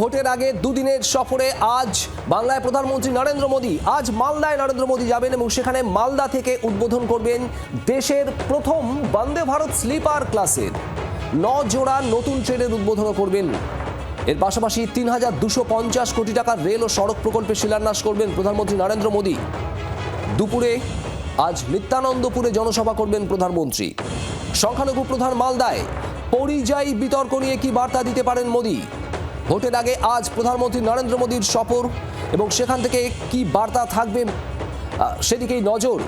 ভোটের আগে দুদিনের সফরে আজ বাংলায় প্রধানমন্ত্রী নরেন্দ্র মোদী। আজ মালদায় নরেন্দ্র মোদী যাবেন এবং সেখানে মালদা থেকে উদ্বোধন করবেন দেশের প্রথম বন্দে ভারত স্লিপার ক্লাসের 9 জোড়া নতুন ট্রেনের উদ্বোধন করবেন। এর পাশাপাশি ৩,২৫০ কোটি টাকার রেল ও সড়ক প্রকল্পের শিলান্যাস করবেন প্রধানমন্ত্রী নরেন্দ্র মোদী। দুপুরে আজ নিত্যানন্দপুরে জনসভা করবেন প্রধানমন্ত্রী। সংখ্যালঘু প্রধান মালদায় পরিযায়ী বিতর্ক নিয়ে কি বার্তা দিতে পারেন মোদী? ভোটের আগে আজ প্রধানমন্ত্রী নরেন্দ্র মোদীর সফর এবং সেখান থেকে কি বার্তা থাকবে সেদিকেই নজর।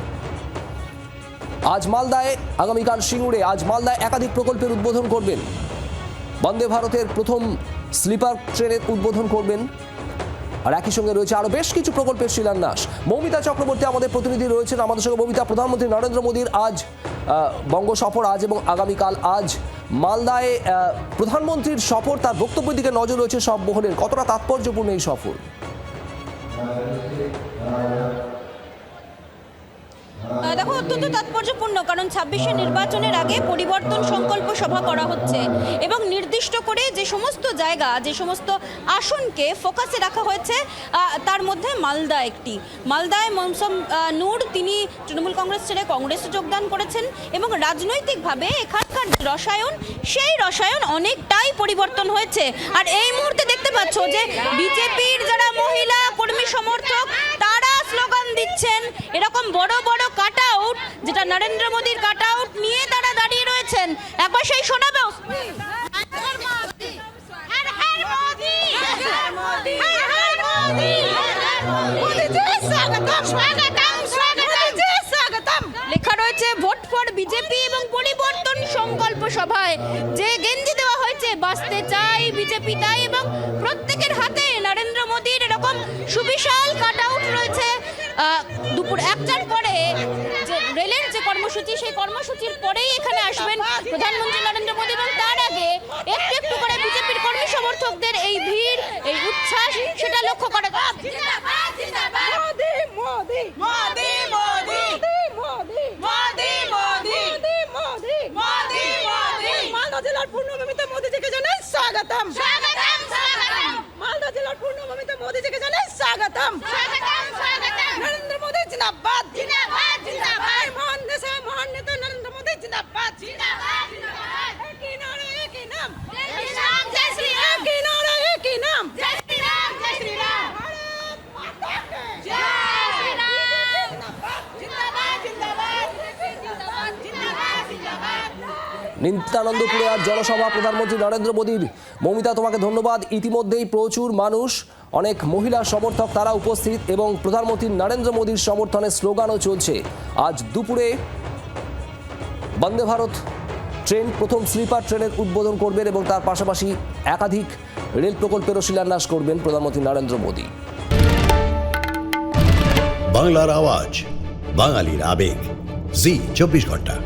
আজ মালদায়, আগামীকাল সিঙ্গুরে, আজ মালদায় একাধিক প্রকল্পের উদ্বোধন করবেন। বন্দে ভারতের প্রথম স্লিপার ট্রেনের উদ্বোধন করবেন। আর একই সঙ্গে রয়েছে আরো বেশ কিছু প্রকল্পের শিলান্যাস। মৌমিতা চক্রবর্তী আমাদের প্রতিনিধি রয়েছেন আমাদের সঙ্গে। মৌমিতা, প্রধানমন্ত্রী নরেন্দ্র মোদীর আজ বঙ্গ সফর আজ এবং আগামীকাল আজ মালদায় প্রধানমন্ত্রীর সফর, তার বক্তব্যের দিকে নজর রয়েছে সব মহলের। কতটা তাৎপর্যপূর্ণ এই সফর? দেখো, অত্যন্ত তাৎপর্যপূর্ণ, কারণ ২৬শে নির্বাচনের আগে পরিবর্তন সংকল্প সভা করা হচ্ছে এবং নির্দিষ্ট করে যে সমস্ত জায়গা, যে সমস্ত আসনকে ফোকাসে রাখা হয়েছে তার মধ্যে মালদা একটি। মালদায় মৌসম নূর, তিনি তৃণমূল কংগ্রেস ছেড়ে কংগ্রেসে যোগদান করেছেন এবং রাজনৈতিকভাবে এখানকার রসায়ন, সেই রসায়ন অনেকটাই পরিবর্তন হয়েছে। আর এই মুহূর্তে দেখতে পাচ্ছ যে বিজেপির যারা মহিলা কর্মী সমর্থক তারা স্লোগান দিচ্ছেন, এরকম বড় বড় কাট আউট, যেটা নরেন্দ্র মোদীর কাট আউট নিয়ে তারা দাঁড়িয়ে রয়েছেন। একবার সেই শোনাবে। লেখা রয়েছে ভোট ফর বিজেপি এবং পরিবর্তন সংকল্প সভায় যে গেঞ্জি দেওয়া হয়েছে, বাঁচতে চাই বিজেপি তাই, এবং প্রত্যেকের হাতে নরেন্দ্র মোদীর এরকম সুবিশাল কাট আউট রয়েছে। দুপুর 1টার পরে যে রেলের যে কর্মসূচি, সেই কর্মসূচির পরেই এখানে আসবেন প্রধানমন্ত্রী নরেন্দ্র মোদী এবং তার আগে একটু একটু করে বিজেপির কর্মী সমর্থকদের এই ভিড়, এই উচ্ছ্বাস, সেটা লক্ষ্য করা যাচ্ছে। মালদা জেলার পূর্ণভূমিতে মোদীজিকে জানাই স্বাগতম। মালদা জেলার পূর্ণভূমিতে মোদীজিকে জানাই স্বাগতম। নরেন্দ্র মোদী জিন্দাবাদ, মহান দেশে মহান নেতা নরেন্দ্র মোদী জিন্দাবাদ। একই নারা একই নাম, একই নারা একই নাম। নিত্যানন্দপুরে আজ জনসভা প্রধানমন্ত্রী নরেন্দ্র মোদীর। মৌমিতা, তোমাকে ধন্যবাদ। ইতিমধ্যেই প্রচুর মানুষ, অনেক মহিলা সমর্থক তারা উপস্থিত এবং প্রধানমন্ত্রী নরেন্দ্র মোদীর সমর্থনে স্লোগানও চলছে। আজ দুপুরে বন্দে ভারত ট্রেন, প্রথম স্লিপার ট্রেনের উদ্বোধন করবেন এবং তার পাশাপাশি একাধিক রেল প্রকল্পেরও শিলান্যাস করবেন প্রধানমন্ত্রী নরেন্দ্র মোদী। বাংলার আওয়াজ, বাঙালির আবেগ, জি 24 ঘন্টা।